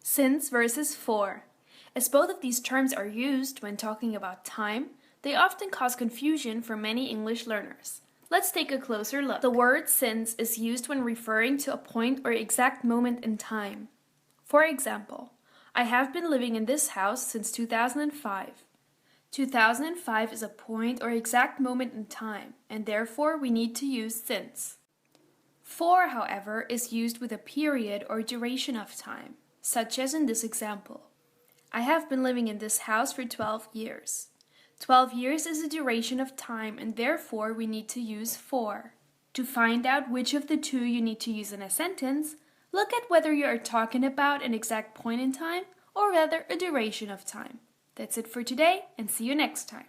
Since versus for. As both of these terms are used when talking about time, they often cause confusion for many English learners. Let's take a closer look. The word since is used when referring to a point or exact moment in time. For example, I have been living in this house since 2005. 2005 is a point or exact moment in time, and therefore we need to use since. For, however, is used with a period or duration of time, such as in this example. I have been living in this house for 12 years. 12 years is a duration of time, and therefore we need to use for. To find out which of the two you need to use in a sentence, look at whether you are talking about an exact point in time or rather a duration of time. That's it for today, and see you next time.